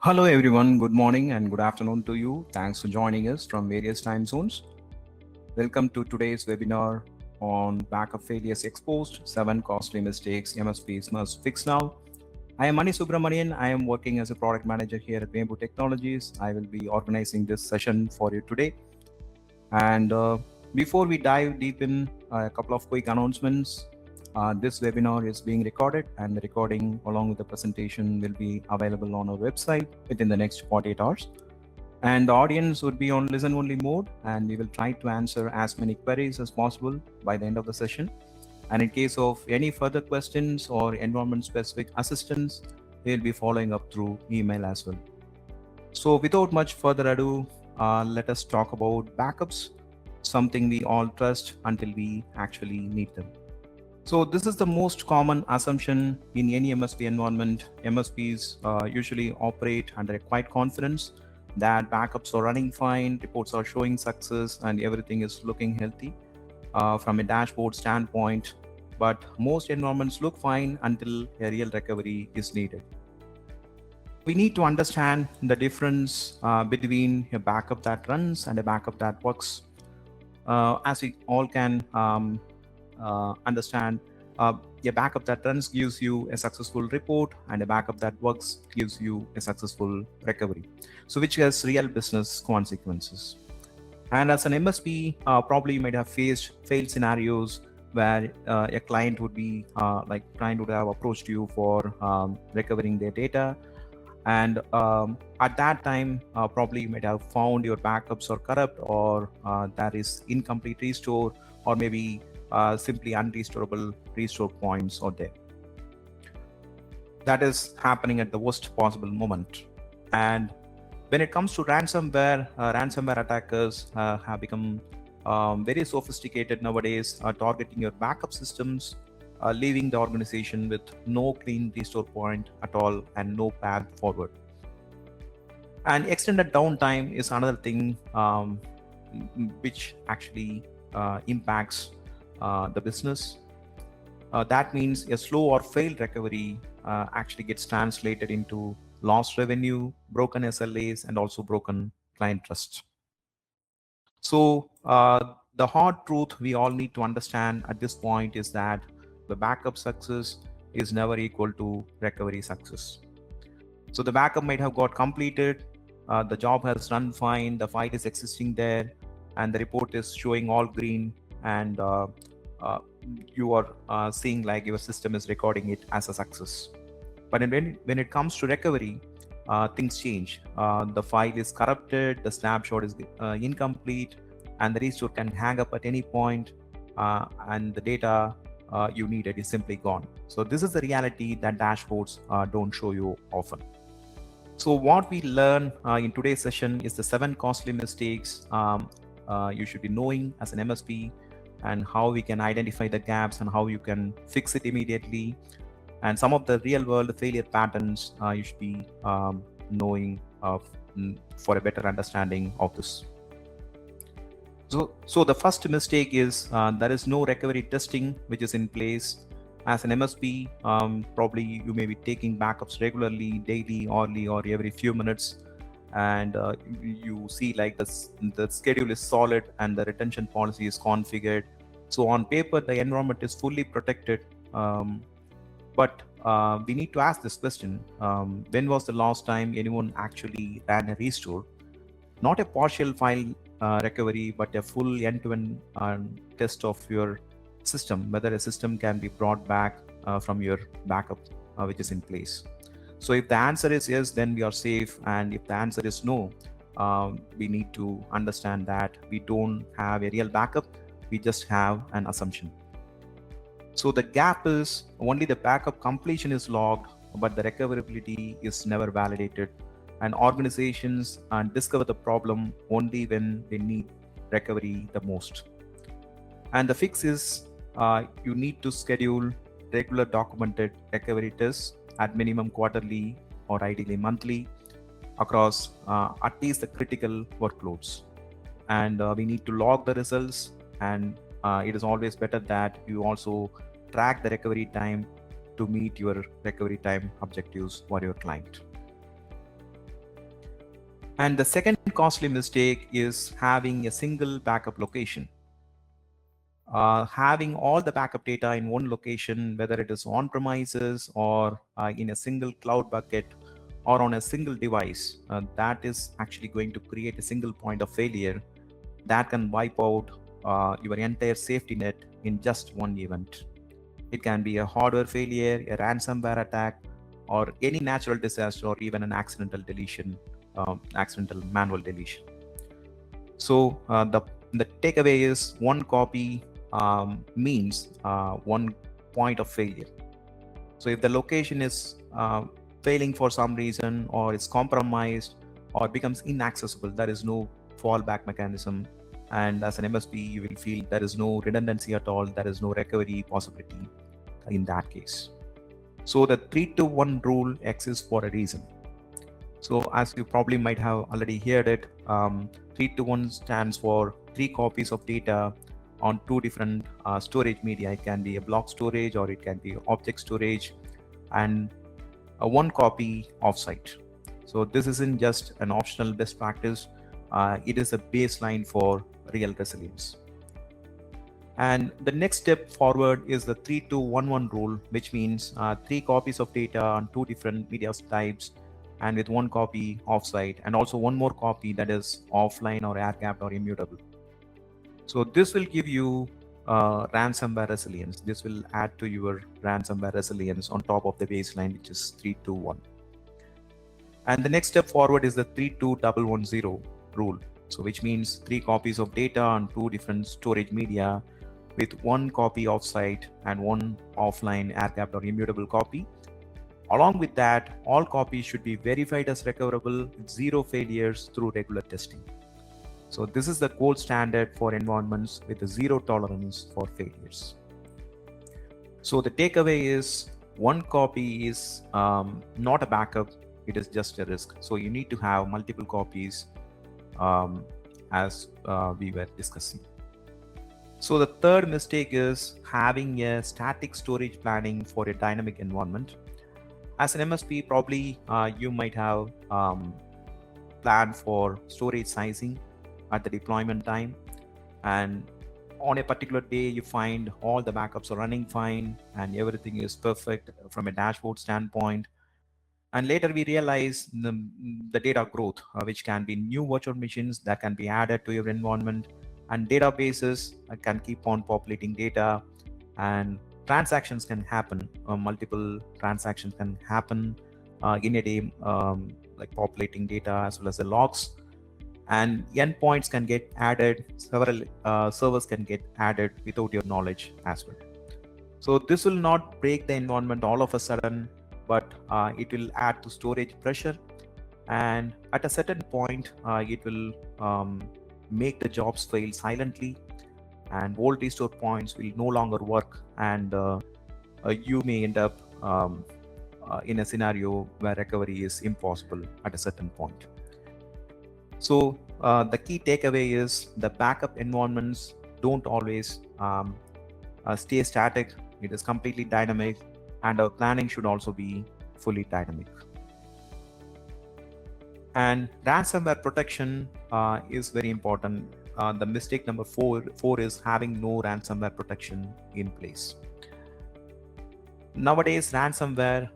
Hello, everyone. Good morning and good afternoon to you. Thanks for joining us from various time zones. Welcome to today's webinar on backup failures exposed, 7 costly mistakes MSPs must fix now. I am Mani Subramanian. I am working as a product manager here at Bamboo Technologies. I will be organizing this session for you today. And before we dive deep in, a couple of quick announcements. This webinar is being recorded, and the recording along with the presentation will be available on our website within the next 48 hours. And the audience would be on listen only mode, and we will try to answer as many queries as possible by the end of the session. And in case of any further questions or environment specific assistance, we'll be following up through email as well. So without much further ado, let us talk about backups, something we all trust until we actually need them. So this is the most common assumption in any MSP environment. MSPs usually operate under a quiet confidence that backups are running fine, reports are showing success, and everything is looking healthy from a dashboard standpoint. But most environments look fine until a real recovery is needed. We need to understand the difference between a backup that runs and a backup that works. As we all can understand, a backup that runs gives you a successful report, and a backup that works gives you a successful recovery. So which has real business consequences. And as an MSP, probably you might have faced failed scenarios where a client would have approached you for recovering their data. And at that time, probably you might have found your backups are corrupt, or there is incomplete restore, or maybe simply unrestorable restore points out there. That is happening at the worst possible moment. And when it comes to ransomware, ransomware attackers have become very sophisticated nowadays, targeting your backup systems, leaving the organization with no clean restore point at all and no path forward. And extended downtime is another thing which actually impacts the business. That means a slow or failed recovery actually gets translated into lost revenue, broken SLAs, and also broken client trust. So the hard truth we all need to understand at this point is that the backup success is never equal to recovery success. So the backup might have got completed, the job has run fine, the file is existing there, and the report is showing all green, and you are seeing like your system is recording it as a success. But when it comes to recovery, things change. The file is corrupted, the snapshot is incomplete, and the restore can hang up at any point, and the data you needed is simply gone. So this is the reality that dashboards don't show you often. So what we learn in today's session is the 7 costly mistakes you should be knowing as an MSP, and how we can identify the gaps and how you can fix it immediately, and some of the real world failure patterns you should be knowing of for a better understanding of this. So the first mistake is there is no recovery testing which is in place. As an MSP, probably you may be taking backups regularly, daily, hourly, or every few minutes, and you see like the schedule is solid and the retention policy is configured. So on paper, the environment is fully protected. But we need to ask this question. When was the last time anyone actually ran a restore? Not a partial file recovery, but a full end-to-end test of your system, whether a system can be brought back from your backup which is in place. So if the answer is yes, then we are safe. And if the answer is no, we need to understand that we don't have a real backup, we just have an assumption. So the gap is only the backup completion is logged, but the recoverability is never validated. And organizations discover the problem only when they need recovery the most. And the fix is you need to schedule regular documented recovery tests at minimum quarterly or ideally monthly across at least the critical workloads. And we need to log the results, and it is always better that you also track the recovery time to meet your recovery time objectives for your client. And the second costly mistake is having a single backup location. Having all the backup data in one location, whether it is on premises or in a single cloud bucket or on a single device, that is actually going to create a single point of failure that can wipe out your entire safety net in just one event. It can be a hardware failure, a ransomware attack, or any natural disaster, or even an accidental deletion, accidental manual deletion. So the takeaway is one copy means one point of failure. So if the location is failing for some reason, or it's compromised, or becomes inaccessible, there is no fallback mechanism. And as an MSP, you will feel there is no redundancy at all. There is no recovery possibility in that case. So the 3-to-1 rule exists for a reason. So as you probably might have already heard it, 3-to-1 stands for 3 copies of data on 2 different storage media. It can be a block storage or it can be object storage, and 1 copy offsite. So this isn't just an optional best practice. It is a baseline for real resilience. And the next step forward is the 3-to-1-1 rule, which means 3 copies of data on 2 different media types, and with 1 copy offsite, and also 1 more copy that is offline or air-gapped or immutable. So this will give you ransomware resilience. This will add to your ransomware resilience on top of the baseline, which is 3-to-1. And the next step forward is the 3-to-110 rule. So which means 3 copies of data on 2 different storage media with 1 copy offsite and 1 offline air-gapped or immutable copy. Along with that, all copies should be verified as recoverable with 0 failures through regular testing. So this is the gold standard for environments with a 0 tolerance for failures. So the takeaway is 1 copy is not a backup, it is just a risk. So you need to have multiple copies as we were discussing. So the third mistake is having a static storage planning for a dynamic environment. As an MSP, probably you might have planned for storage sizing at the deployment time, and on a particular day you find all the backups are running fine and everything is perfect from a dashboard standpoint. And later we realize the data growth, which can be new virtual machines that can be added to your environment, and databases can keep on populating data, and transactions can happen. Multiple transactions can happen in a day, like populating data as well as the logs. And endpoints can get added, several servers can get added without your knowledge as well. So this will not break the environment all of a sudden, but it will add to storage pressure, and at a certain point it will make the jobs fail silently, and old restore points will no longer work, and you may end up in a scenario where recovery is impossible at a certain point. So the key takeaway is the backup environments don't always stay static. It is completely dynamic, and our planning should also be fully dynamic. And ransomware protection is very important. The mistake number four is having no ransomware protection in place. Nowadays, ransomware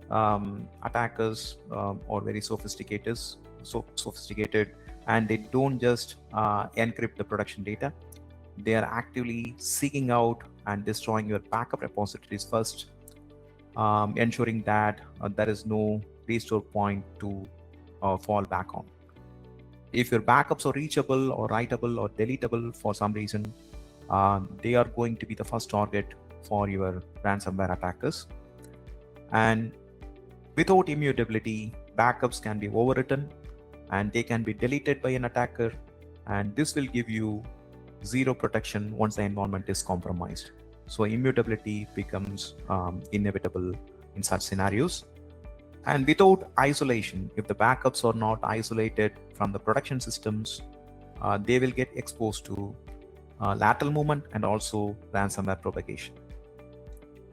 attackers are very sophisticated, and they don't just encrypt the production data. They are actively seeking out and destroying your backup repositories first, ensuring that there is no restore point to fall back on. If your backups are reachable or writable or deletable for some reason, they are going to be the first target for your ransomware attackers. And without immutability, backups can be overwritten and they can be deleted by an attacker, and this will give you zero protection once the environment is compromised. So immutability becomes inevitable in such scenarios. And without isolation, if the backups are not isolated from the production systems, they will get exposed to lateral movement and also ransomware propagation.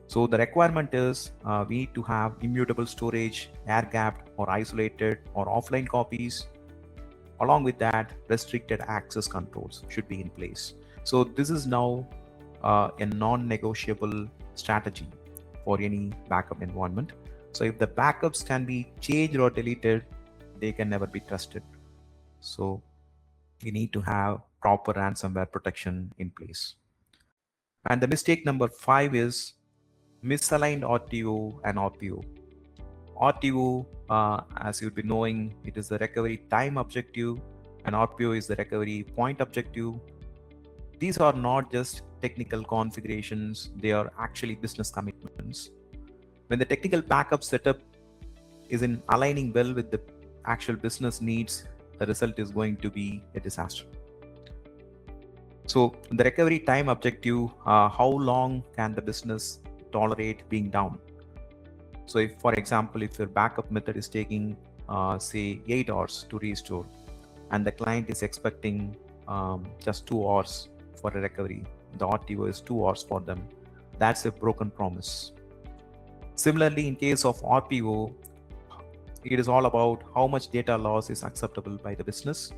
So the requirement is we need to have immutable storage, air-gapped or isolated or offline copies Along with that, restricted access controls should be in place. So this is now a non-negotiable strategy for any backup environment. So if the backups can be changed or deleted, they can never be trusted. So you need to have proper ransomware protection in place. And the mistake number 5 is misaligned RTO and RPO. RTO, as you'd be knowing, it is the recovery time objective, and RPO is the recovery point objective. These are not just technical configurations, they are actually business commitments. When the technical backup setup is in aligning well with the actual business needs, the result is going to be a disaster. So the recovery time objective, how long can the business tolerate being down? So if, for example, if your backup method is taking, say 8 hours to restore, and the client is expecting just 2 hours for a recovery, the RTO is 2 hours for them, that's a broken promise. Similarly, in case of RPO, it is all about how much data loss is acceptable by the business.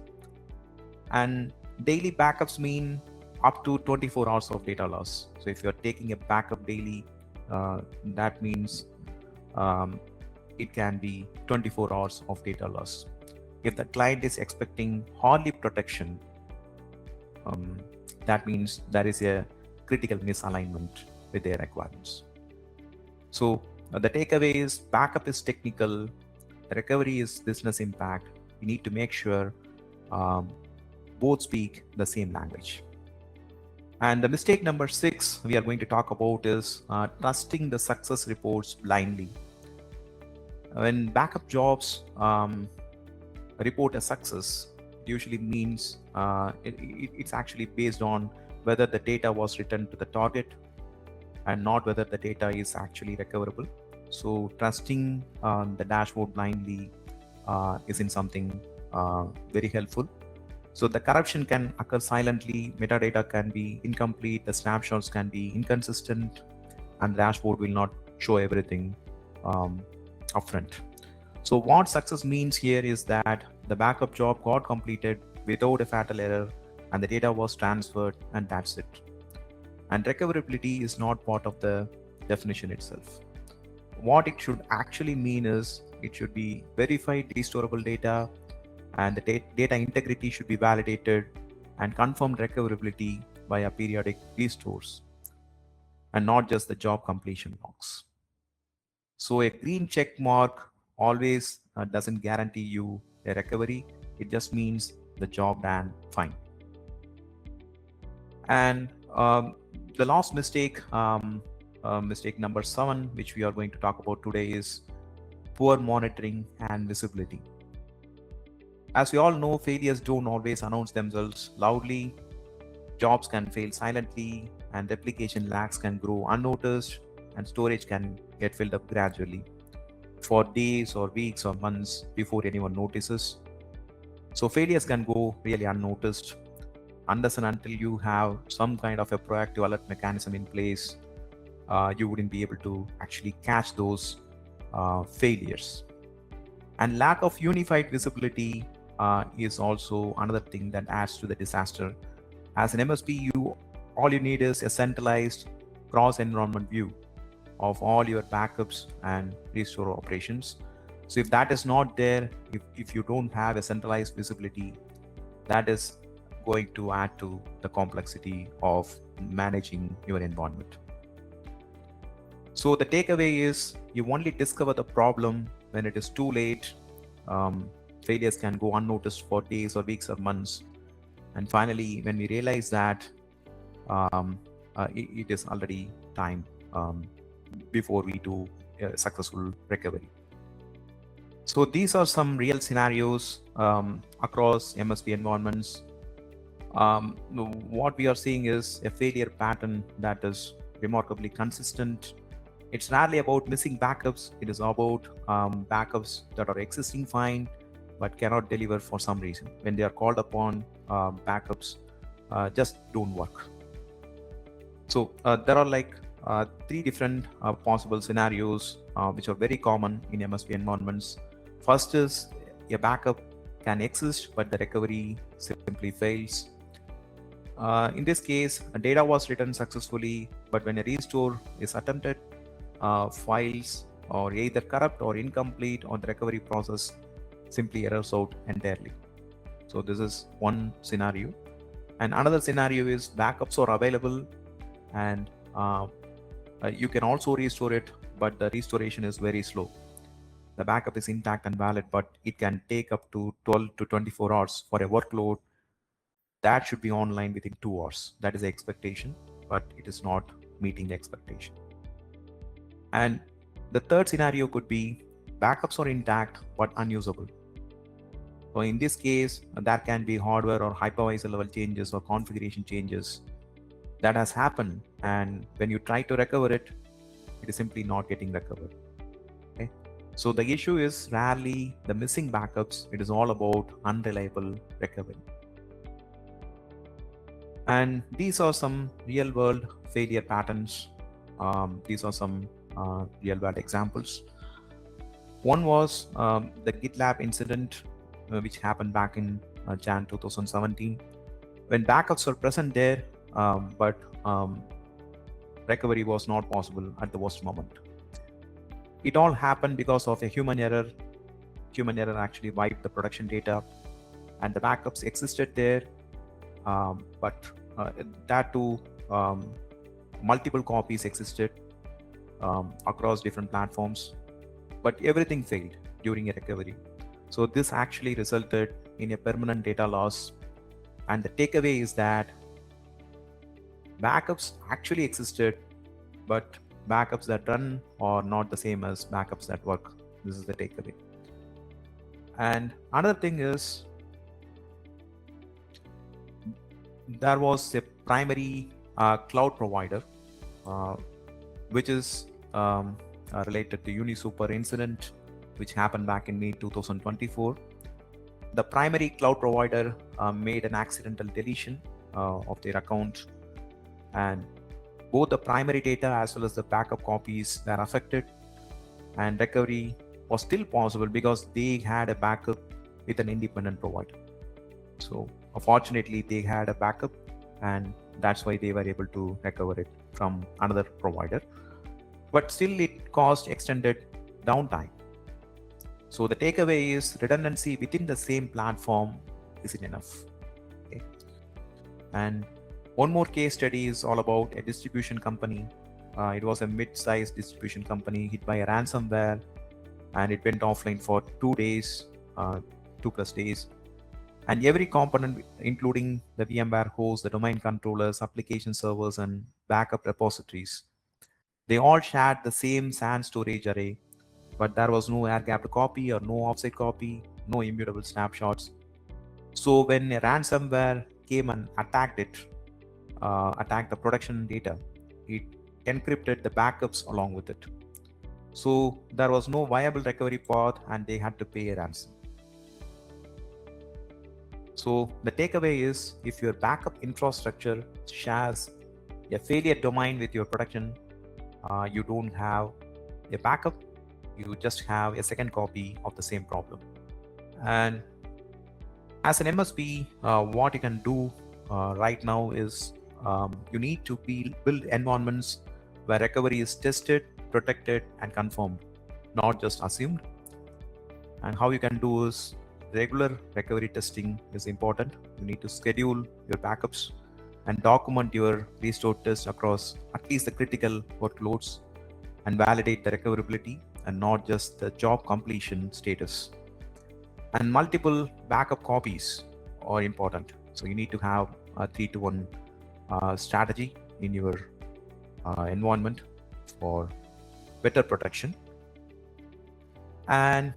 And daily backups mean up to 24 hours of data loss. So if you're taking a backup daily, that means it can be 24 hours of data loss. If the client is expecting hourly protection, that means there is a critical misalignment with their requirements. So the takeaway is backup is technical, recovery is business impact. You need to make sure both speak the same language. And the mistake number 6 we are going to talk about is trusting the success reports blindly. When backup jobs report a success, it usually means it's actually based on whether the data was returned to the target and not whether the data is actually recoverable. So trusting the dashboard blindly isn't something very helpful. So the corruption can occur silently, metadata can be incomplete, the snapshots can be inconsistent, and the dashboard will not show everything upfront. So what success means here is that the backup job got completed without a fatal error and the data was transferred, and that's it. And recoverability is not part of the definition itself. What it should actually mean is it should be verified restorable data, and the data integrity should be validated and confirmed recoverability via periodic restores, and not just the job completion logs. So a green check mark always doesn't guarantee you a recovery. It just means the job ran fine. And the last mistake, mistake number 7, which we are going to talk about today, is poor monitoring and visibility. As we all know, failures don't always announce themselves loudly. Jobs can fail silently, and replication lags can grow unnoticed, and storage can get filled up gradually for days or weeks or months before anyone notices. So failures can go really unnoticed unless and until you have some kind of a proactive alert mechanism in place. You wouldn't be able to actually catch those failures. And lack of unified visibility is also another thing that adds to the disaster. As an MSP, all you need is a centralized cross-environment view of all your backups and restore operations. So if that is not there, if you don't have a centralized visibility, that is going to add to the complexity of managing your environment. So the takeaway is you only discover the problem when it is too late. Failures can go unnoticed for days or weeks or months. And finally, when we realize that it is already time before we do a successful recovery. So these are some real scenarios across MSP environments. What we are seeing is a failure pattern that is remarkably consistent. It's rarely about missing backups. It is about backups that are existing fine but cannot deliver for some reason. When they are called upon, backups just don't work. So there are like 3 different possible scenarios which are very common in MSP environments. First is a backup can exist, but the recovery simply fails. In this case, data was written successfully, but when a restore is attempted, files are either corrupt or incomplete, or the recovery process simply errors out entirely. So this is one scenario. And another scenario is backups are available, and you can also restore it, but the restoration is very slow. The backup is intact and valid, but it can take up to 12 to 24 hours for a workload that should be online within 2 hours. That is the expectation, but it is not meeting the expectation. And the third scenario could be backups are intact but unusable. So in this case, there can be hardware or hypervisor level changes or configuration changes that has happened, and when you try to recover it, it is simply not getting recovered. Okay, so the issue is rarely the missing backups. It is all about unreliable recovery. And these are some real world failure patterns. These are some real world examples. One was the GitLab incident, which happened back in Jan 2017, when backups were present there, but recovery was not possible at the worst moment. It all happened because of a human error. Human error actually wiped the production data, and the backups existed there, but that too, multiple copies existed across different platforms, but everything failed during a recovery. So this actually resulted in a permanent data loss. And the takeaway is that backups actually existed, but backups that run are not the same as backups that work. This is the takeaway. And another thing is, there was a primary cloud provider, which is related to UniSuper incident, which happened back in May 2024. The primary cloud provider made an accidental deletion of their account, and both the primary data as well as the backup copies were affected, and recovery was still possible because they had a backup with an independent provider. So fortunately they had a backup, and that's why they were able to recover it from another provider. But still it caused extended downtime. So the takeaway is redundancy within the same platform isn't enough. Okay. And one more case study is all about a distribution company. It was a mid-sized distribution company hit by a ransomware, and it went offline for 2 days, 2+ days. And every component, including the VMware host, the domain controllers, application servers, and backup repositories, they all shared the same SAN storage array, but there was no air-gapped copy or no offset copy, no immutable snapshots. So when a ransomware came and attacked the production data, it encrypted the backups along with it. So there was no viable recovery path, and they had to pay a ransom. So the takeaway is, if your backup infrastructure shares a failure domain with your production, you don't have a backup, you just have a second copy of the same problem. And as an MSP, what you can do right now is you need to build environments where recovery is tested, protected, and confirmed, not just assumed. And how you can do is, regular recovery testing is important. You need to schedule your backups and document your restore tests across at least the critical workloads, and validate the recoverability and not just the job completion status. And multiple backup copies are important. So you need to have a 3-to-1 strategy in your environment for better protection. And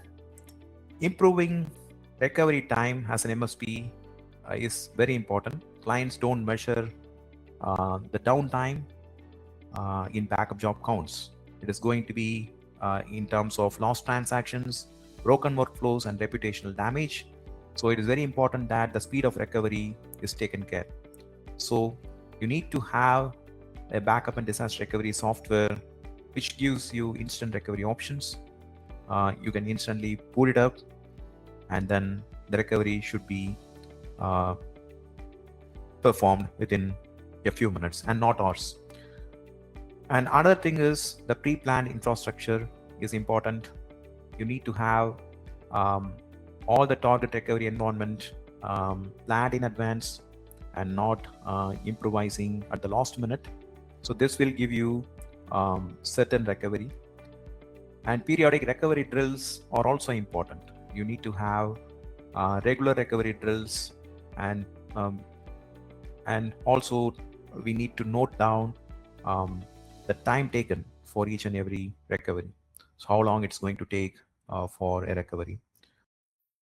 improving recovery time as an MSP is very important. Clients don't measure the downtime in backup job counts. It is going to be in terms of lost transactions, broken workflows, and reputational damage. So it is very important that the speed of recovery is taken care. So you need to have a backup and disaster recovery software which gives you instant recovery options. You can instantly boot it up and then the recovery should be performed within a few minutes and not hours. And another thing is the pre-planned infrastructure is important. You need to have all the target recovery environment planned in advance and not improvising at the last minute. So this will give you certain recovery. And periodic recovery drills are also important. You need to have regular recovery drills, and also we need to note down the time taken for each and every recovery. So how long it's going to take for a recovery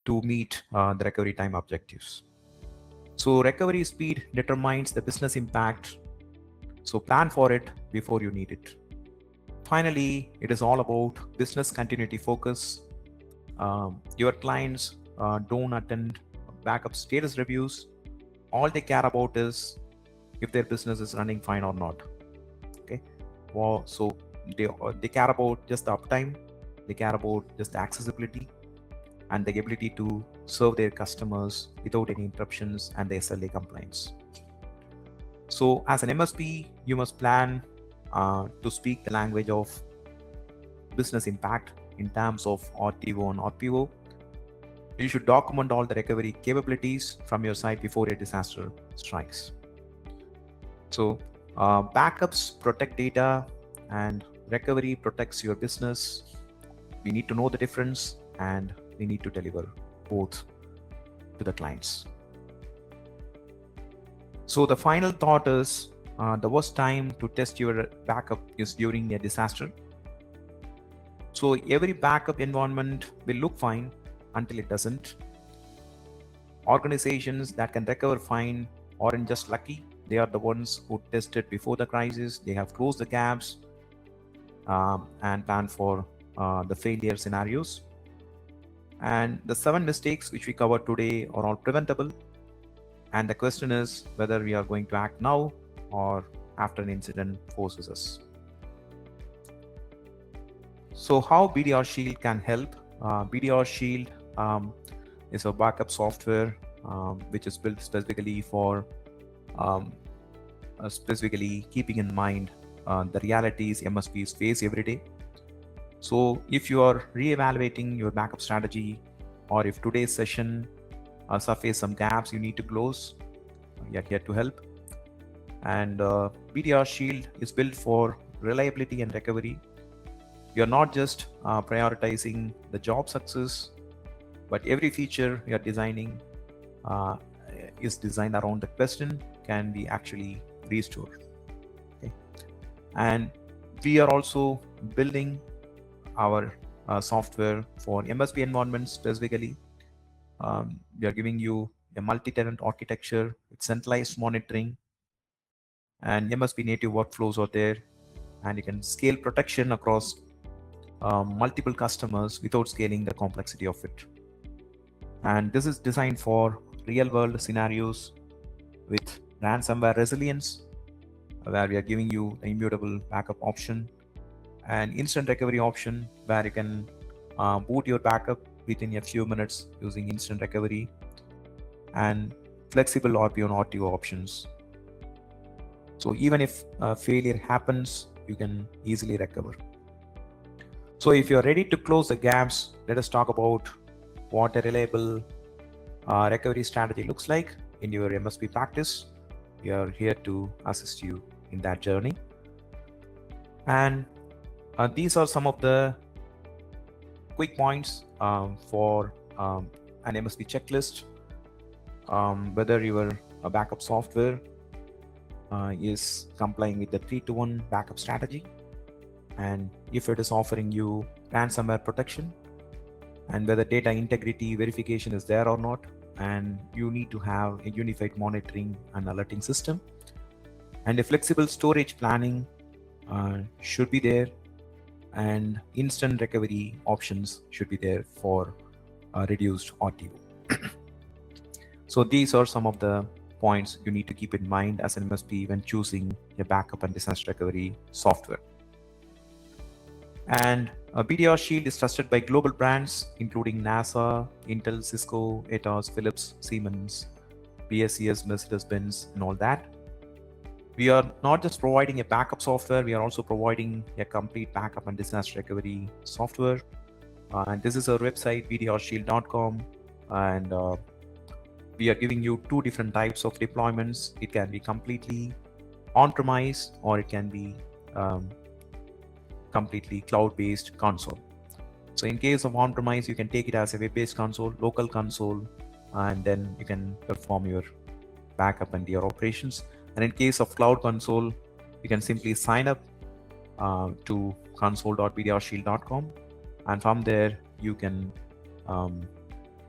to meet the recovery time objectives. So recovery speed determines the business impact. So plan for it before you need it. Finally, it is all about business continuity focus. Your clients don't attend backup status reviews. All they care about is if their business is running fine or not. Okay. Well, so they care about just the uptime. They care about just the accessibility and the ability to serve their customers without any interruptions and the SLA compliance. So as an MSP, you must plan to speak the language of business impact in terms of RTO and RPO. You should document all the recovery capabilities from your side before a disaster strikes. So backups protect data and recovery protects your business. We need to know the difference and we need to deliver both to the clients. So the final thought is the worst time to test your backup is during a disaster. So every backup environment will look fine until it doesn't. Organizations that can recover fine aren't just lucky. They are the ones who tested before the crisis. They have closed the gaps and planned for the failure scenarios. And the 7 mistakes which we covered today are all preventable. And the question is whether we are going to act now or after an incident forces us. So how BDR Shield can help? BDR Shield is a backup software which is built specifically for specifically keeping in mind the realities MSPs face every day. So if you are re-evaluating your backup strategy, or if today's session surface some gaps you need to close, we are here to help. And BDR Shield is built for reliability and recovery. We are not just prioritizing the job success, but every feature we are designing is designed around the question, can we actually restore? Okay. And we are also building our software for MSP environments specifically. We are giving you a multi-tenant architecture with centralized monitoring, and MSP native workflows are there, and you can scale protection across multiple customers without scaling the complexity of it. And this is designed for real-world scenarios with ransomware resilience, where we are giving you the immutable backup option, and instant recovery option, where you can boot your backup within a few minutes using instant recovery, and flexible RPO and RTO options. So even if a failure happens, you can easily recover. So if you're ready to close the gaps, let us talk about what a reliable recovery strategy looks like in your MSP practice. We are here to assist you in that journey. And these are some of the quick points for an MSP checklist. Whether your backup software is complying with the 3-to-1 backup strategy, and if it is offering you ransomware protection, and whether data integrity verification is there or not, and you need to have a unified monitoring and alerting system, and a flexible storage planning should be there, and instant recovery options should be there for reduced RTO. So these are some of the points you need to keep in mind as an MSP when choosing your backup and disaster recovery software. And BDR Shield is trusted by global brands including NASA, Intel, Cisco, Atos, Philips, Siemens, BSES, Mercedes-Benz, and all that. We are not just providing a backup software, we are also providing a complete backup and disaster recovery software. And this is our website, bdrshield.com. And we are giving you two different types of deployments. It can be completely on-premise, or it can be completely cloud-based console. So in case of on-premise, you can take it as a web-based console, local console, and then you can perform your backup and your operations. And in case of cloud console, you can simply sign up to console.bdrshield.com, and from there you can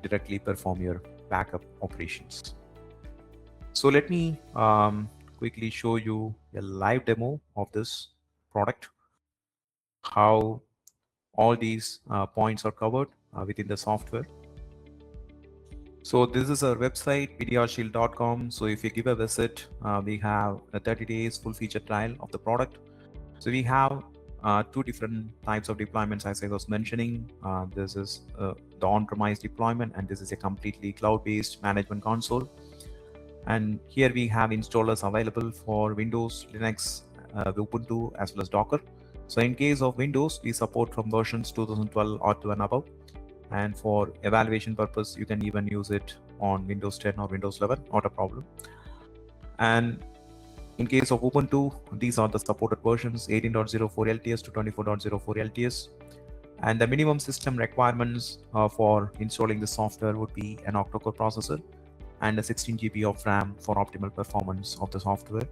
directly perform your backup operations. So let me quickly show you a live demo of this product, how all these points are covered within the software. So this is our website, bdrshield.com. So if you give a visit, we have a 30 days full feature trial of the product. So we have two different types of deployments, as I was mentioning. This is the on-premise deployment, and this is a completely cloud-based management console. And here we have installers available for Windows, Linux, Ubuntu, as well as Docker. So in case of Windows, we support from versions 2012 or to and above. And for evaluation purpose, you can even use it on Windows 10 or Windows 11, not a problem. And in case of Ubuntu, these are the supported versions, 18.04 LTS to 24.04 LTS. And the minimum system requirements for installing the software would be an octa-core processor and a 16 GB of RAM for optimal performance of the software.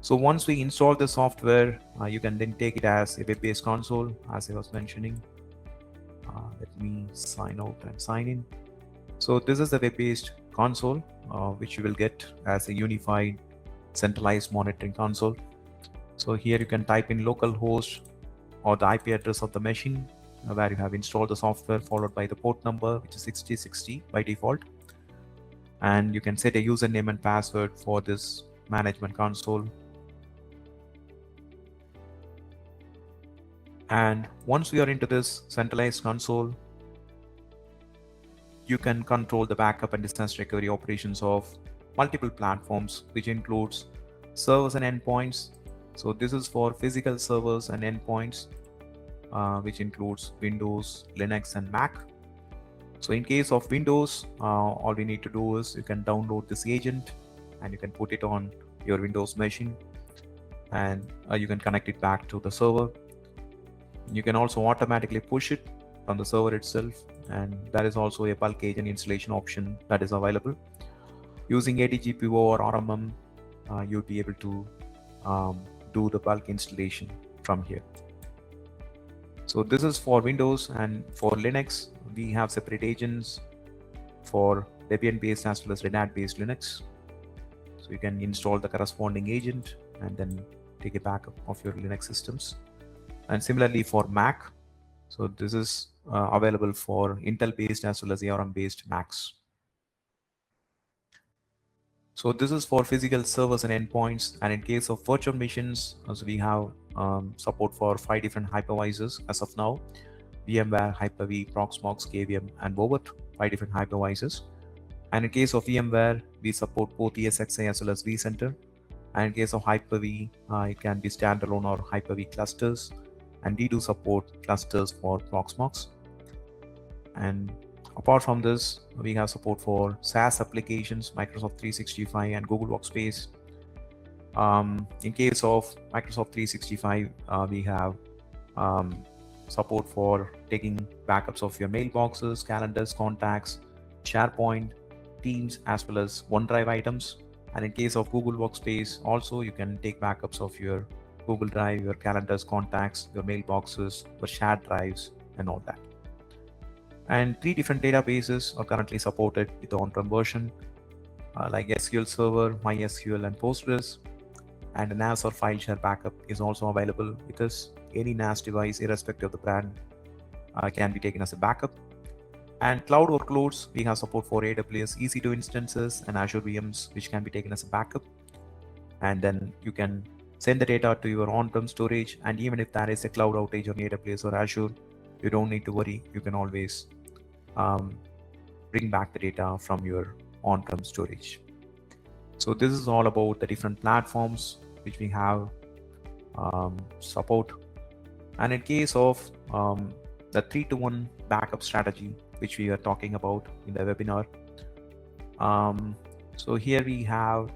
So once we install the software, you can then take it as a web-based console, as I was mentioning. Let me sign out and sign in. So this is the web-based console, which you will get as a unified centralized monitoring console. So here you can type in localhost or the IP address of the machine where you have installed the software, followed by the port number, which is 6060 by default. And you can set a username and password for this management console. And once we are into this centralized console, you can control the backup and disaster recovery operations of multiple platforms, which includes servers and endpoints. So this is for physical servers and endpoints, which includes Windows, Linux, and Mac. So in case of Windows, all we need to do is you can download this agent and you can put it on your Windows machine, and you can connect it back to the server. You can also automatically push it from the server itself, and there is also a bulk agent installation option that is available. Using ADGPO or RMM, you'll be able to do the bulk installation from here. So this is for Windows, and for Linux, we have separate agents for Debian-based as well as Red Hat-based Linux. So you can install the corresponding agent and then take a backup of your Linux systems. And similarly for Mac, so this is available for Intel-based as well as ARM-based Macs. So this is for physical servers and endpoints. And in case of virtual machines, so we have support for 5 different hypervisors as of now: VMware, Hyper-V, Proxmox, KVM, and Vovert, 5 different hypervisors. And in case of VMware, we support both ESXi as well as vCenter. And in case of Hyper-V, it can be standalone or Hyper-V clusters. And we do support clusters for Proxmox. And apart from this, we have support for SaaS applications, Microsoft 365 and Google Workspace. In case of Microsoft 365, we have support for taking backups of your mailboxes, calendars, contacts, SharePoint, Teams, as well as OneDrive items. And in case of Google Workspace, also you can take backups of your Google Drive, your calendars, contacts, your mailboxes, your shared drives, and all that. And 3 different databases are currently supported with the on-prem version, like SQL Server, MySQL, and Postgres. And a NAS or file share backup is also available with this. Any NAS device, irrespective of the brand, can be taken as a backup. And cloud workloads, we have support for AWS EC2 instances and Azure VMs, which can be taken as a backup. And then you can send the data to your on-prem storage, and even if there is a cloud outage on AWS or Azure, you don't need to worry. You can always bring back the data from your on-prem storage. So this is all about the different platforms which we have support. And in case of the 3-to-1 backup strategy, which we are talking about in the webinar, so here we have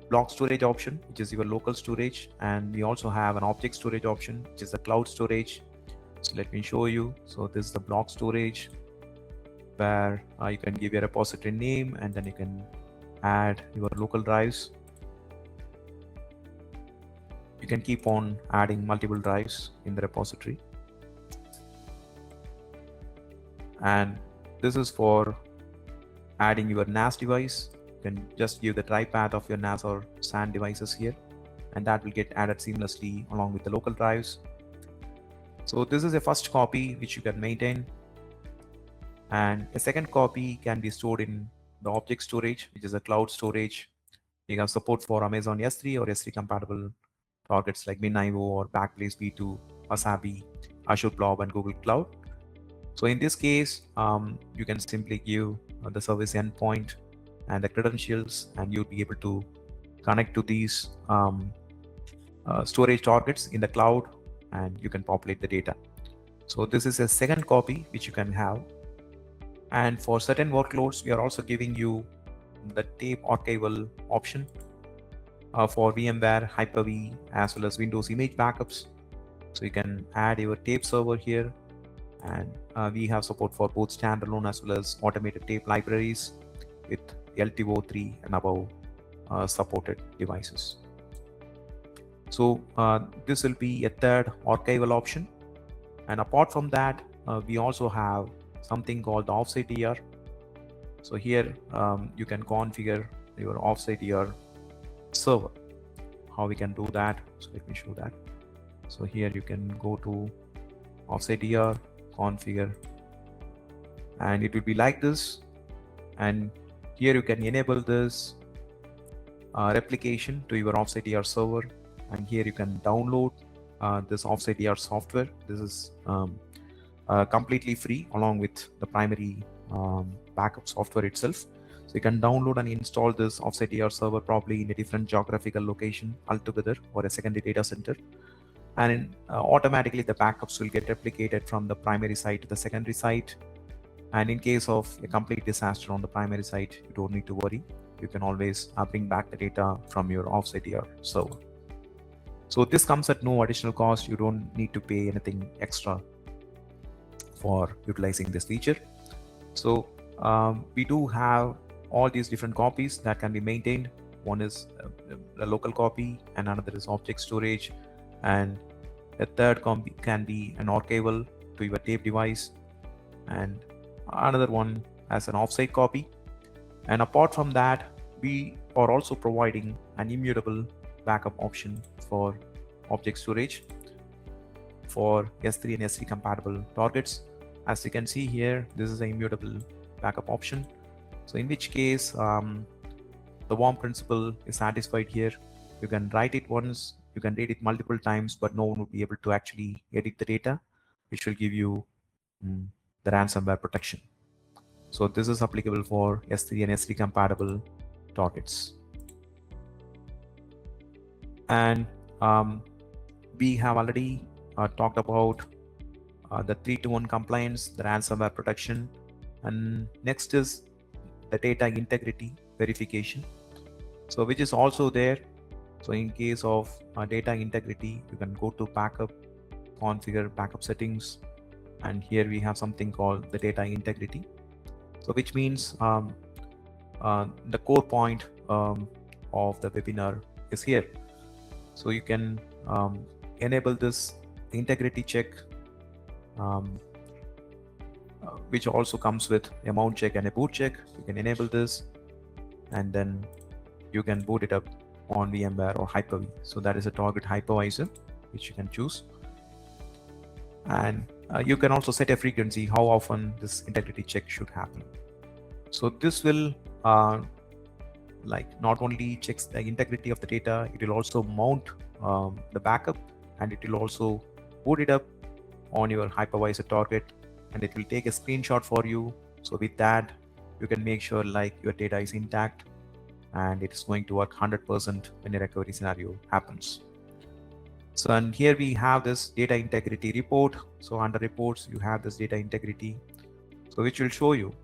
block storage option, which is your local storage, and we also have an object storage option, which is the cloud storage. So let me show you. So this is the block storage, where you can give your repository name, and then you can add your local drives. You can keep on adding multiple drives in the repository. And this is for adding your NAS device. You can just give the drive path of your NAS or SAN devices here, and that will get added seamlessly along with the local drives. So this is a first copy which you can maintain, and a second copy can be stored in the object storage, which is a cloud storage. You have support for Amazon S3 or S3 compatible targets like MinIO or Backblaze B2, Wasabi, Azure Blob, and Google Cloud. So in this case, you can simply give the service endpoint and the credentials, and you'll be able to connect to these storage targets in the cloud, and you can populate the data. So this is a second copy which you can have. And for certain workloads, we are also giving you the tape archival option for VMware, Hyper-V, as well as Windows image backups. So you can add your tape server here, and we have support for both standalone as well as automated tape libraries with LTO3 and above supported devices. So this will be a third archival option. And apart from that, we also have something called the offsite DR. So here you can configure your offsite DR server. How we can do that? So let me show that. So here you can go to offsite DR, configure, and it will be like this. And here you can enable this replication to your offsite DR server, and here you can download this offsite DR software. This is completely free along with the primary backup software itself. So you can download and install this offsite DR server probably in a different geographical location altogether or a secondary data center. And automatically the backups will get replicated from the primary site to the secondary site. And in case of a complete disaster on the primary site, you don't need to worry. You can always bring back the data from your offsite DR server. So this comes at no additional cost. You don't need to pay anything extra for utilizing this feature. So we do have all these different copies that can be maintained. One is a local copy, and another is object storage, and a third copy can be an archival to your tape device, and another one as an offsite copy. And apart from that, we are also providing an immutable backup option for object storage for S3 and S3 compatible targets. As you can see here, this is an immutable backup option. So in which case, the warm principle is satisfied here. You can write it once, you can read it multiple times, but no one will be able to actually edit the data, which will give you the ransomware protection. So this is applicable for S3 and S3 compatible targets. And we have already talked about the 3-to-1 compliance, the ransomware protection, and next is the data integrity verification. So which is also there. So in case of data integrity, you can go to backup, configure backup settings, and here we have something called the data integrity. So which means the core point of the webinar is here. So you can enable this integrity check, which also comes with a mount check and a boot check. You can enable this, and then you can boot it up on VMware or Hyper-V. So that is a target hypervisor which you can choose. And you can also set a frequency, how often this integrity check should happen. So this will like not only checks the integrity of the data, it will also mount the backup, and it will also boot it up on your hypervisor target, and it will take a screenshot for you. So with that, you can make sure like your data is intact and it's going to work 100% when a recovery scenario happens. So, and here we have this data integrity report. So under reports, you have this data integrity, so which will show you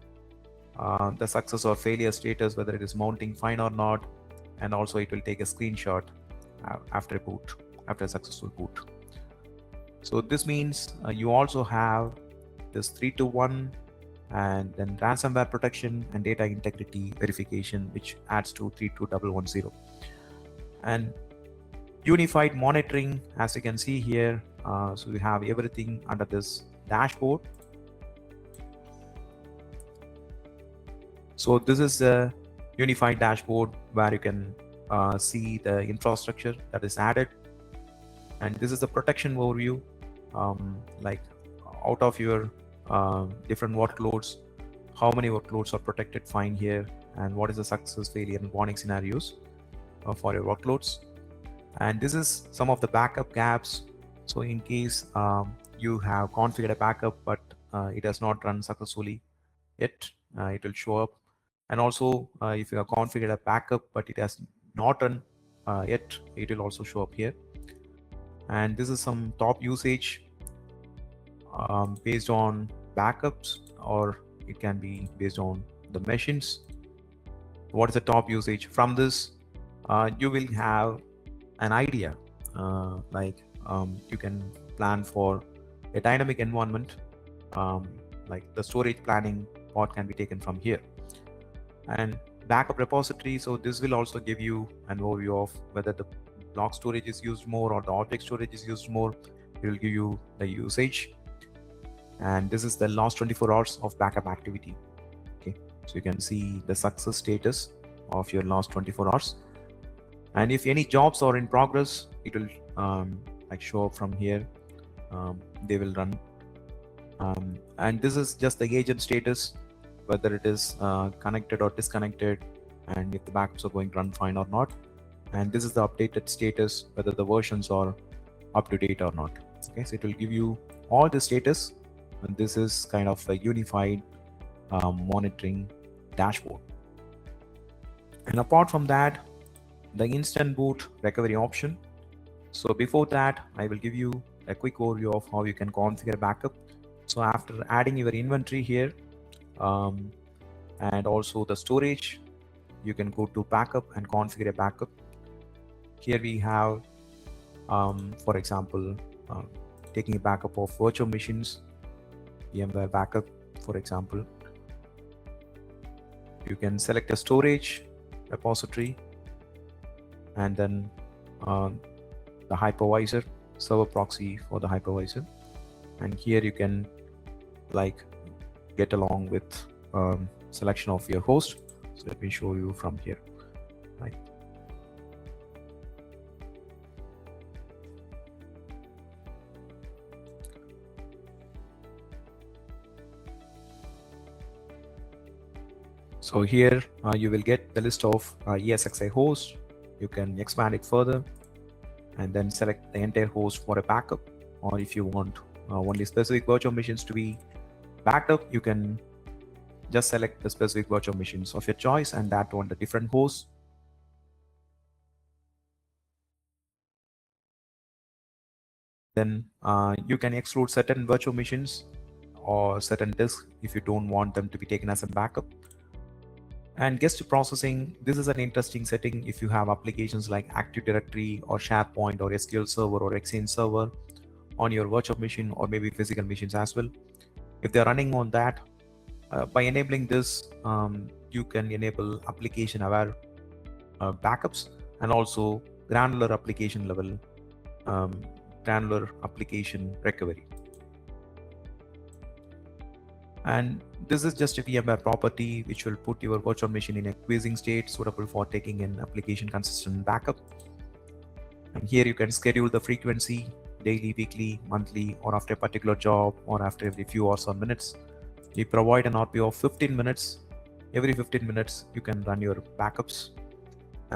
the success or failure status, whether it is mounting fine or not, and also it will take a screenshot after a boot, after a successful boot. So this means you also have this 3-to-1 and then ransomware protection and data integrity verification, which adds to 32110. And unified monitoring, as you can see here. So we have everything under this dashboard. So this is a unified dashboard where you can see the infrastructure that is added, and this is the protection overview, like out of your different workloads, how many workloads are protected fine here, and what is the success, failure, and warning scenarios for your workloads. And this is some of the backup gaps. So in case you have configured a backup but it has not run successfully yet, it will show up. And also if you have configured a backup but it has not run yet, it will also show up here. And this is some top usage based on backups, or it can be based on the machines. What is the top usage? From this you will have an idea, you can plan for a dynamic environment, like the storage planning part can be taken from here. And backup repository, so this will also give you an overview of whether the block storage is used more or the object storage is used more. It will give you the usage. And this is the last 24 hours of backup activity. Okay, so you can see the success status of your last 24 hours. And if any jobs are in progress, it will like show up from here. They will run. And this is just the agent status, whether it is connected or disconnected, and if the backups are going to run fine or not. And this is the updated status, whether the versions are up to date or not. Okay, so it will give you all the status, and this is kind of a unified monitoring dashboard. And apart from that, the instant boot recovery option. So before that, I will give you a quick overview of how you can configure backup. So after adding your inventory here, and also the storage, you can go to backup and configure a backup. Here we have, for example, taking a backup of virtual machines, VMware backup, for example. You can select a storage repository, and then the hypervisor, server proxy for the hypervisor. And here you can like get along with selection of your host. So let me show you from here. Right. So here you will get the list of ESXi hosts. You can expand it further and then select the entire host for a backup. Or if you want only specific virtual machines to be backed up, you can just select the specific virtual machines of your choice and that on the different hosts. Then you can exclude certain virtual machines or certain disks if you don't want them to be taken as a backup. And guest processing, this is an interesting setting if you have applications like Active Directory or SharePoint or SQL Server or Exchange Server on your virtual machine, or maybe physical machines as well. If they're running on that, by enabling this, you can enable application aware backups and also granular application level, granular application recovery. And this is just a VMware property which will put your virtual machine in a quizzing state suitable for taking an application consistent backup. And here you can schedule the frequency, daily, weekly, monthly, or after a particular job, or after every few hours or minutes. We provide an RPO of 15 minutes. Every 15 minutes, you can run your backups.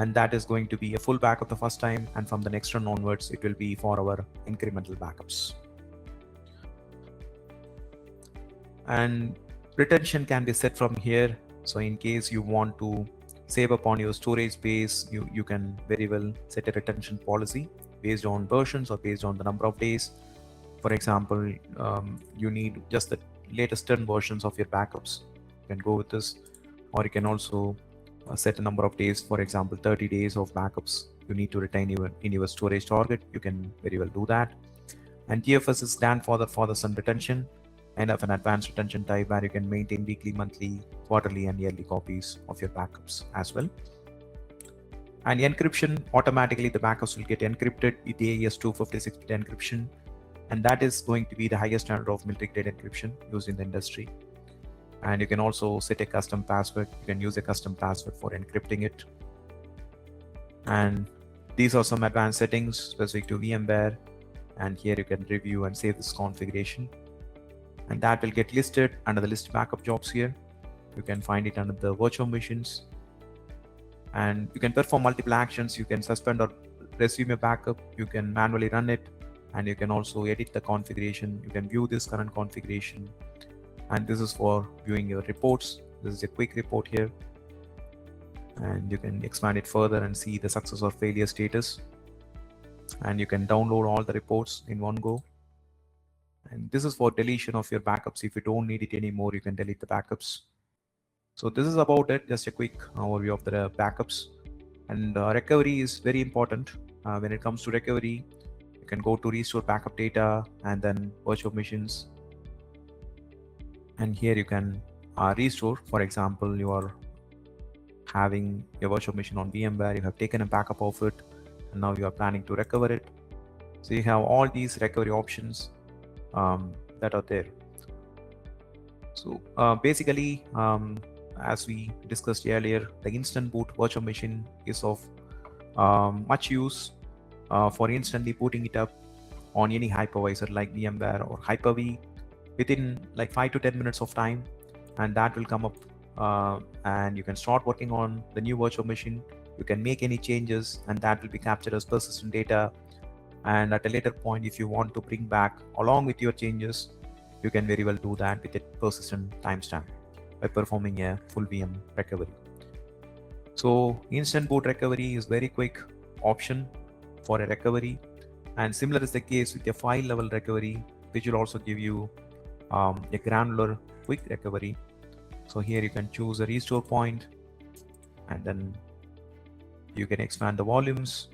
and that is going to be a full backup the first time, and from the next run onwards it will be for our incremental backups. And retention can be set from here. So in case you want to save upon your storage space, you can very well set a retention policy based on versions or based on the number of days. For example, you need just the latest 10 versions of your backups, you can go with this. Or you can also set a number of days, for example 30 days of backups you need to retain in your storage target. You can very well do that. And TFS is grandfather for the retention, and of an advanced retention type where you can maintain weekly, monthly, quarterly and yearly copies of your backups as well. And encryption, automatically the backups will get encrypted with AES 256-bit encryption, and that is going to be the highest standard of military grade encryption used in the industry. And you can also set a custom password. You can use a custom password for encrypting it. And these are some advanced settings specific to VMware, and here you can review and save this configuration, and that will get listed under the list backup jobs. Here you can find it under the virtual machines, and you can perform multiple actions. You can suspend or resume a backup, you can manually run it, and you can also edit the configuration. You can view this current configuration, and this is for viewing your reports. This is a quick report here, and you can expand it further and see the success or failure status, and you can download all the reports in one go. And this is for deletion of your backups. If you don't need it anymore, you can delete the backups. So this is about it, just a quick overview of the backups. And recovery is very important. When it comes to recovery, you can go to restore backup data and then virtual machines, and here you can restore. For example, you are having your virtual machine on VMware, you have taken a backup of it, and now you are planning to recover it. So you have all these recovery options that are there. So basically, as we discussed earlier, the instant boot virtual machine is of much use for instantly booting it up on any hypervisor like VMware or Hyper-V within like 5 to 10 minutes of time, and that will come up and you can start working on the new virtual machine. You can make any changes, and that will be captured as persistent data. And at a later point, if you want to bring back along with your changes, you can very well do that with a persistent timestamp by performing a full VM recovery. So instant boot recovery is very quick option for a recovery, and similar is the case with a file level recovery, which will also give you a granular quick recovery. So here you can choose a restore point, and then you can expand the volumes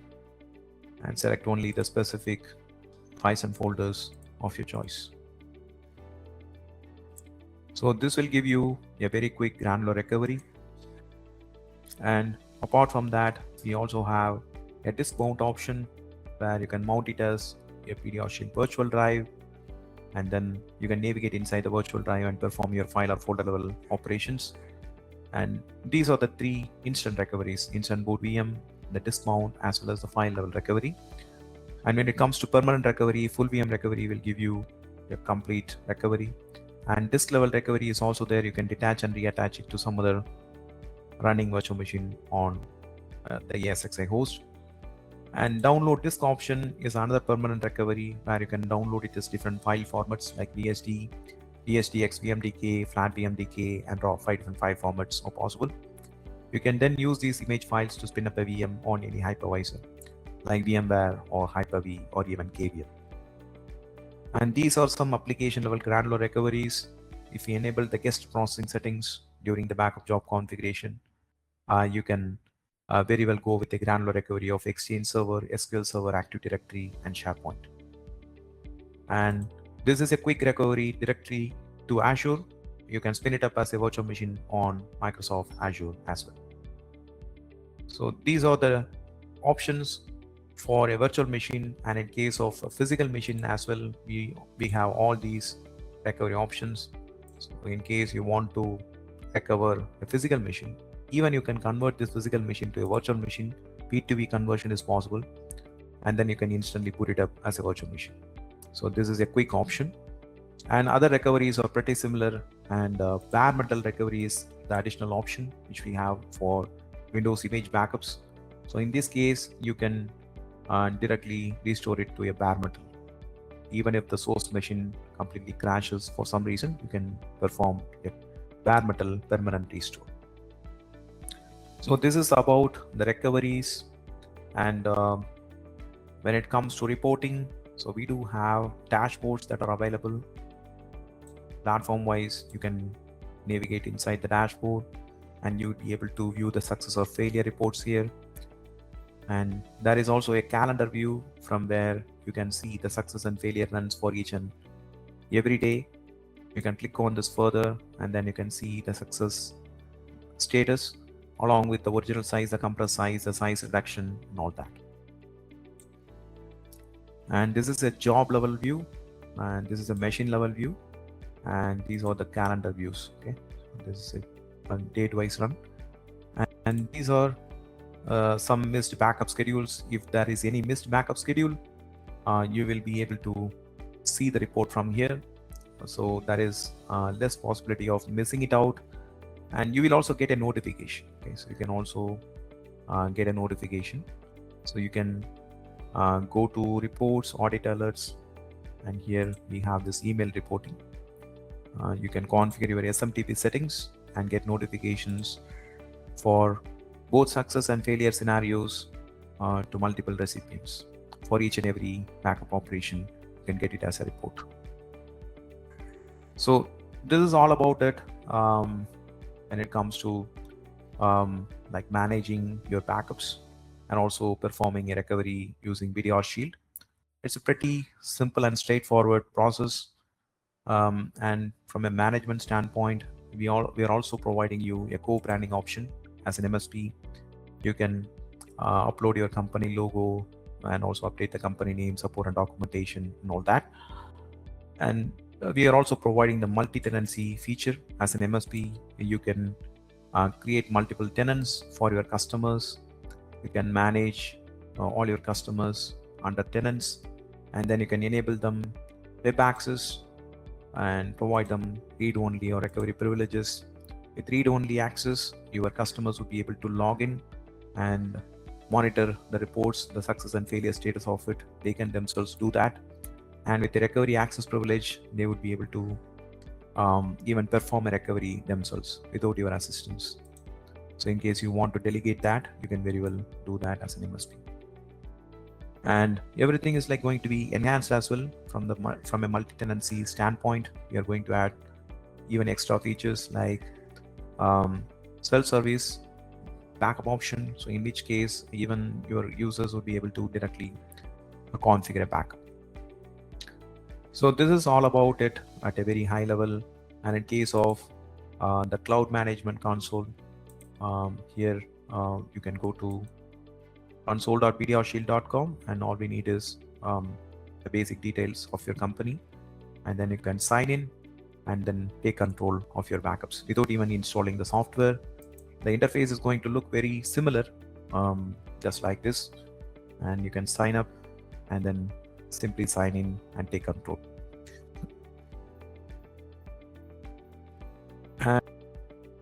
and select only the specific files and folders of your choice. So this will give you a very quick granular recovery. And apart from that, we also have a disk mount option where you can mount it as a PDR-Shield virtual drive, and then you can navigate inside the virtual drive and perform your file or folder level operations. And these are the three instant recoveries: instant boot VM, the disk mount, as well as the file level recovery. And when it comes to permanent recovery, full VM recovery will give you a complete recovery. And disk level recovery is also there. You can detach and reattach it to some other running virtual machine on the ESXi host. And download disk option is another permanent recovery where you can download it as different file formats like BSD, DSDX, VMDK, flat VMDK, and RAW. 5 different file formats are possible. You can then use these image files to spin up a VM on any hypervisor like VMware or Hyper-V or even KVM. And these are some application level granular recoveries. If you enable the guest processing settings during the backup job configuration, you can very well go with a granular recovery of Exchange Server, SQL Server, Active Directory, and SharePoint. And this is a quick recovery directly to Azure. You can spin it up as a virtual machine on Microsoft Azure as well. So these are the options for a virtual machine, and in case of a physical machine as well, we have all these recovery options. So in case you want to recover a physical machine, even you can convert this physical machine to a virtual machine. P2V conversion is possible, and then you can instantly put it up as a virtual machine. So this is a quick option. And other recoveries are pretty similar, and bare metal recovery is the additional option which we have for Windows image backups. So in this case, you can directly restore it to a bare metal. Even if the source machine completely crashes for some reason, you can perform a bare metal permanent restore. So this is about the recoveries. And when it comes to reporting, so we do have dashboards that are available. Platform wise, you can navigate inside the dashboard and you'll be able to view the success or failure reports here. And there is also a calendar view from where you can see the success and failure runs for each and every day. You can click on this further and then you can see the success status along with the original size, the compressed size, the size reduction, and all that. And this is a job level view, and this is a machine level view, and these are the calendar views. Okay, this is a date wise run, and these are some missed backup schedules. If there is any missed backup schedule, you will be able to see the report from here. So there is less possibility of missing it out, and you will also get a notification. Okay, so you can also get a notification. So you can go to reports, audit alerts, and here we have this email reporting. You can configure your SMTP settings and get notifications for both success and failure scenarios to multiple recipients. For each and every backup operation, you can get it as a report. So this is all about it when it comes to like managing your backups and also performing a recovery using VDR Shield. It's a pretty simple and straightforward process. And from a management standpoint, we are also providing you a co-branding option. As an MSP, you can upload your company logo and also update the company name, support and documentation and all that. And we are also providing the multi-tenancy feature. As an MSP, you can create multiple tenants for your customers. You can manage all your customers under tenants, and then you can enable them web access and provide them read-only or recovery privileges. With read-only access, your customers will be able to log in and monitor the reports, the success and failure status of it. They can themselves do that. And with the recovery access privilege, they would be able to even perform a recovery themselves without your assistance. So in case you want to delegate that, you can very well do that as an MSP. And everything is like going to be enhanced as well from a multi-tenancy standpoint. We are going to add even extra features like self-service backup option. So in which case, even your users will be able to directly configure a backup. So this is all about it at a very high level. And in case of the cloud management console, here you can go to console.vdrshield.com, and all we need is the basic details of your company, and then you can sign in and then take control of your backups without even installing the software. The interface is going to look very similar, just like this, and you can sign up and then simply sign in and take control.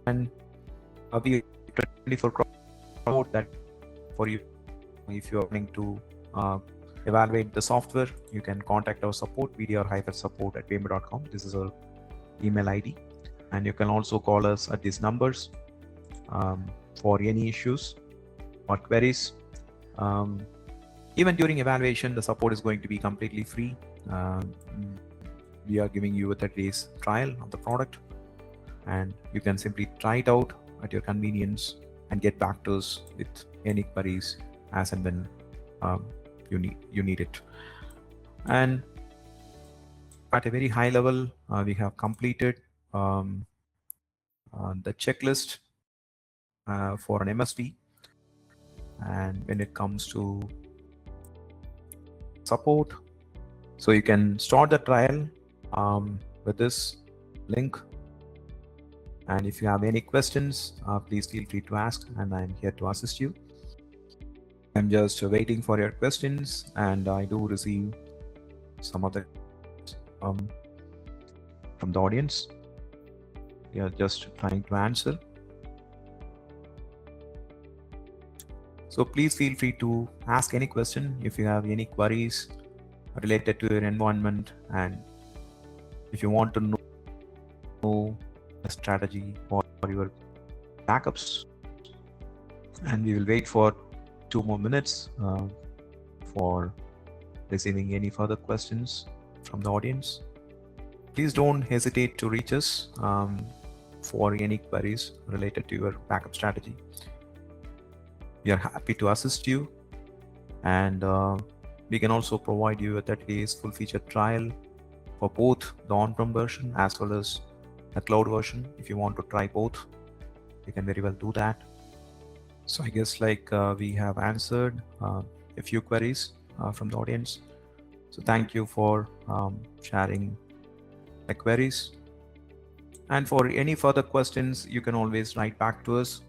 And we 24 crowd that for you. If you are planning to evaluate the software, you can contact our support, vdr-support@vaymer.com. This is our email ID, and you can also call us at these numbers for any issues or queries. Even during evaluation, the support is going to be completely free. We are giving you a 30 days trial of the product, and you can simply try it out at your convenience and get back to us with any queries as and when you need it. And at a very high level, we have completed the checklist for an MSP. And when it comes to support, so you can start the trial with this link. And if you have any questions, please feel free to ask, and I'm here to assist you. I'm just waiting for your questions, and I do receive some of the from the audience. We are just trying to answer. So please feel free to ask any question if you have any queries related to your environment, and if you want to know a strategy for your backups. And we will wait for 2 more minutes for receiving any further questions from the audience. Please don't hesitate to reach us for any queries related to your backup strategy. We are happy to assist you, and we can also provide you a 30 days full feature trial for both the on-prem version as well as the cloud version. If you want to try both, you can very well do that. So I guess we have answered a few queries from the audience. So thank you for sharing the queries. And for any further questions, you can always write back to us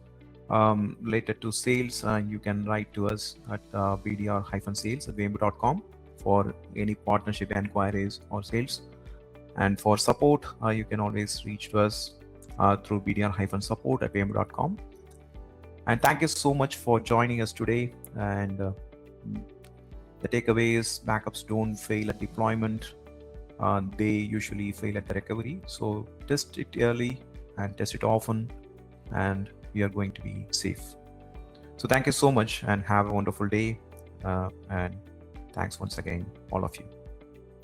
related to sales. You can write to us at bdr-sales@vmware.com for any partnership inquiries or sales. And for support, you can always reach to us through bdr-support@vmware.com. And thank you so much for joining us today. And the takeaway is backups don't fail at deployment. They usually fail at the recovery. So test it early and test it often, and we are going to be safe. So thank you so much and have a wonderful day. And thanks once again, all of you.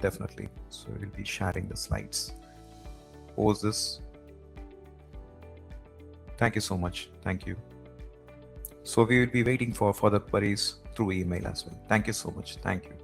Definitely. So we'll be sharing the slides. Post this. Thank you so much. Thank you. So we will be waiting for further queries through email as well. Thank you so much. Thank you.